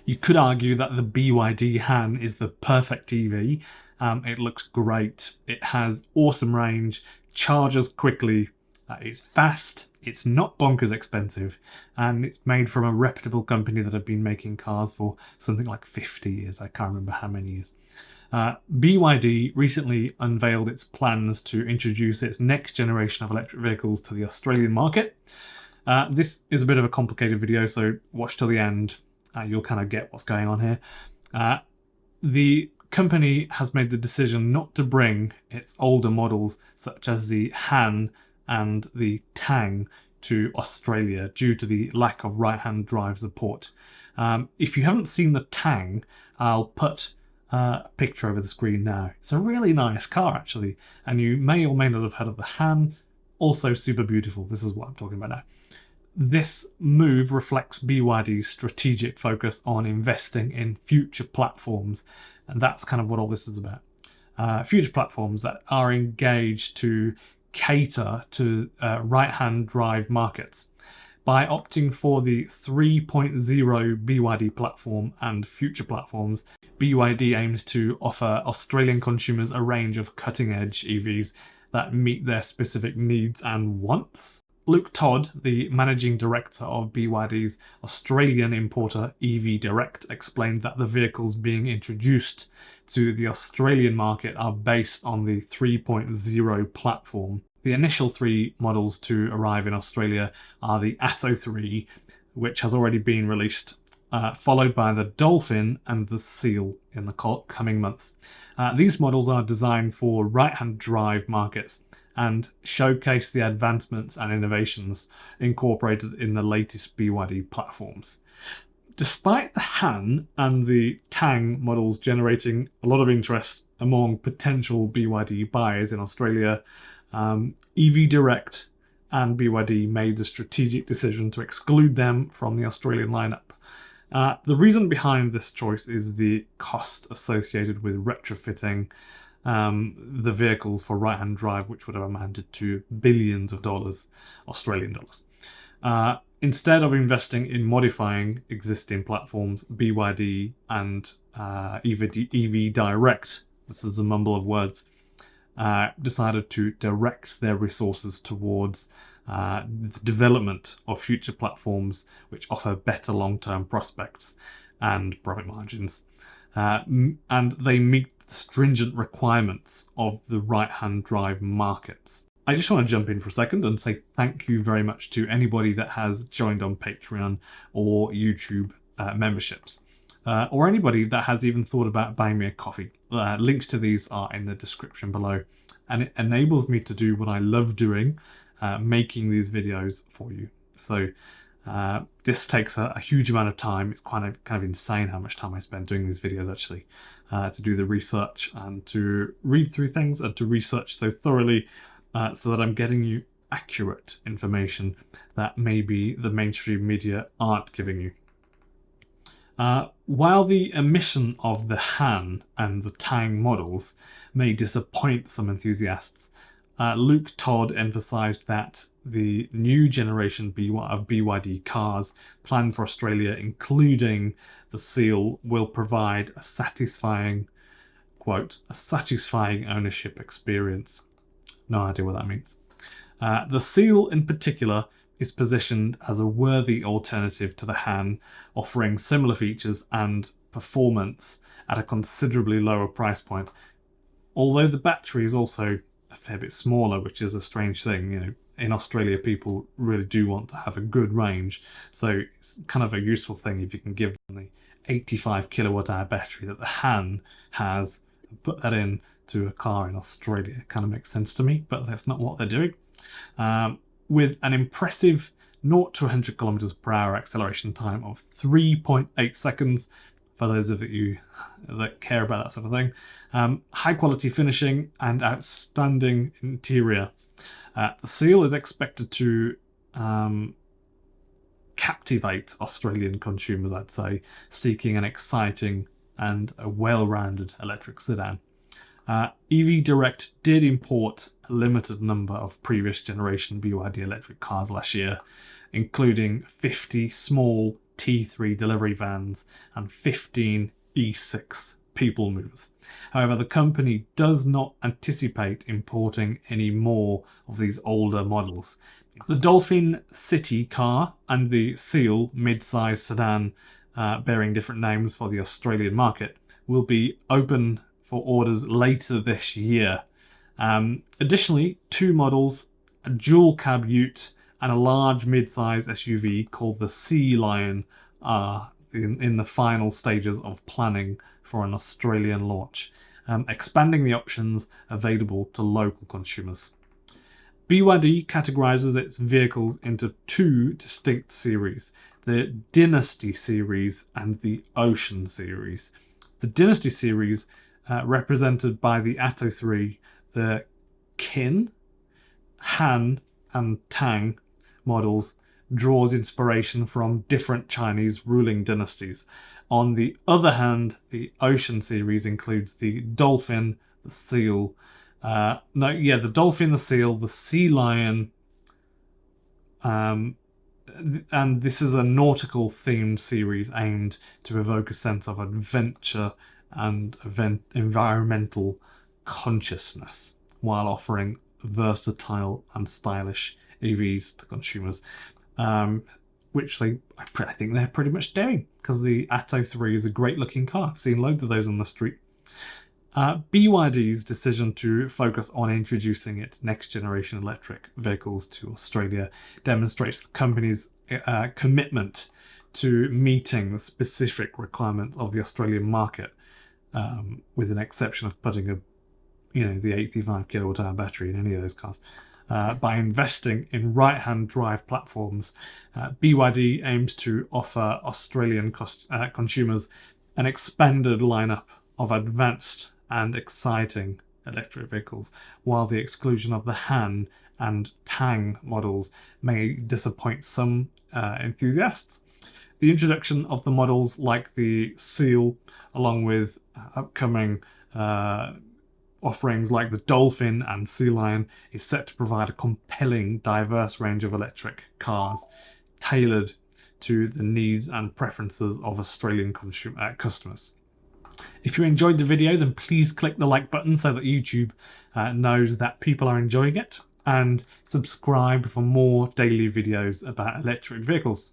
You could argue that the BYD Han is the perfect EV. It looks great. It has awesome range, charges quickly, it's fast, it's not bonkers expensive, and it's made from a reputable company that have been making cars for something like 50 years. I can't remember how many years. BYD recently unveiled its plans to introduce its next generation of electric vehicles to the Australian market. This is a bit of a complicated video, so watch till the end. You'll kind of get what's going on here. The company has made the decision not to bring its older models, such as the Han and the Tang, to Australia due to the lack of right-hand drive support. If you haven't seen the Tang, I'll put a picture over the screen now. It's a really nice car, actually, and you may or may not have heard of the Han. Also super beautiful. This is what I'm talking about now. This move reflects BYD's strategic focus on investing in future platforms, and that's kind of what all this is about. Future platforms that are engaged to cater to right-hand drive markets. By opting for the 3.0 BYD platform and future platforms, BYD aims to offer Australian consumers a range of cutting-edge EVs that meet their specific needs and wants. Luke Todd, the managing director of BYD's Australian importer EV Direct, explained that the vehicles being introduced to the Australian market are based on the 3.0 platform. The initial 3 models to arrive in Australia are the Atto 3, which has already been released, followed by the Dolphin and the Seal in the coming months. These models are designed for right-hand drive markets and showcase the advancements and innovations incorporated in the latest BYD platforms. Despite the Han and the Tang models generating a lot of interest among potential BYD buyers in Australia, EV Direct and BYD made the strategic decision to exclude them from the Australian lineup. The reason behind this choice is the cost associated with retrofitting the vehicles for right-hand drive, which would have amounted to billions of dollars, Australian dollars. Instead of investing in modifying existing platforms, BYD and EV Direct, this is a mumble of words, decided to direct their resources towards the development of future platforms which offer better long-term prospects and profit margins. And they meet the stringent requirements of the right-hand drive markets. I just want to jump in for a second and say thank you very much to anybody that has joined on Patreon or YouTube memberships, or anybody that has even thought about buying me a coffee. Links to these are in the description below, and it enables me to do what I love doing, making these videos for you. So this takes a huge amount of time. It's kind of insane how much time I spend doing these videos, actually, to do the research and to read through things and to research so thoroughly so that I'm getting you accurate information that maybe the mainstream media aren't giving you. While the emission of the Han and the Tang models may disappoint some enthusiasts, Luke Todd emphasised that the new generation of BYD cars planned for Australia, including the Seal, will provide a satisfying, quote, a satisfying ownership experience. No idea what that means. The Seal in particular is positioned as a worthy alternative to the Han, offering similar features and performance at a considerably lower price point. Although the battery is also a fair bit smaller, which is a strange thing. You know, in Australia, people really do want to have a good range, so it's kind of a useful thing if you can give them the 85 kilowatt hour battery that the Han has, and put that in to a car in Australia. It kind of makes sense to me, but that's not what they're doing. With an impressive 0 to 100 kilometers per hour acceleration time of 3.8 seconds, for those of you that care about that sort of thing, high quality finishing and outstanding interior. The Seal is expected to captivate Australian consumers, I'd say, seeking an exciting and a well-rounded electric sedan. EV Direct did import a limited number of previous generation BYD electric cars last year, including 50 small T3 delivery vans and 15 E6 people movers. However, the company does not anticipate importing any more of these older models. The Dolphin City car and the Seal mid-size sedan, bearing different names for the Australian market, will be open for orders later this year. Additionally, two models, a dual cab ute and a large mid-size SUV called the Sea Lion, are in the final stages of planning for an Australian launch, expanding the options available to local consumers. BYD categorizes its vehicles into two distinct series, the Dynasty series and the Ocean series. The Dynasty series, represented by the Atto 3, the Qin, Han and Tang models, draws inspiration from different Chinese ruling dynasties. On the other hand, the Ocean series includes the Dolphin, the Seal, the Dolphin, the Seal, the Sea Lion, and this is a nautical themed series aimed to evoke a sense of adventure and environmental consciousness while offering versatile and stylish EVs to consumers, which I think they're pretty much doing, because the Atto 3 is a great looking car. I've seen loads of those on the street. BYD's decision to focus on introducing its next generation electric vehicles to Australia demonstrates the company's commitment to meeting the specific requirements of the Australian market, with an exception of putting the 85 kilowatt hour battery in any of those cars. By investing in right-hand drive platforms, BYD aims to offer Australian consumers an expanded lineup of advanced and exciting electric vehicles, while the exclusion of the Han and Tang models may disappoint some enthusiasts. The introduction of the models like the Seal, along with upcoming offerings like the Dolphin and Sea Lion, is set to provide a compelling, diverse range of electric cars tailored to the needs and preferences of Australian customers. If you enjoyed the video, then please click the like button so that YouTube knows that people are enjoying it, and subscribe for more daily videos about electric vehicles.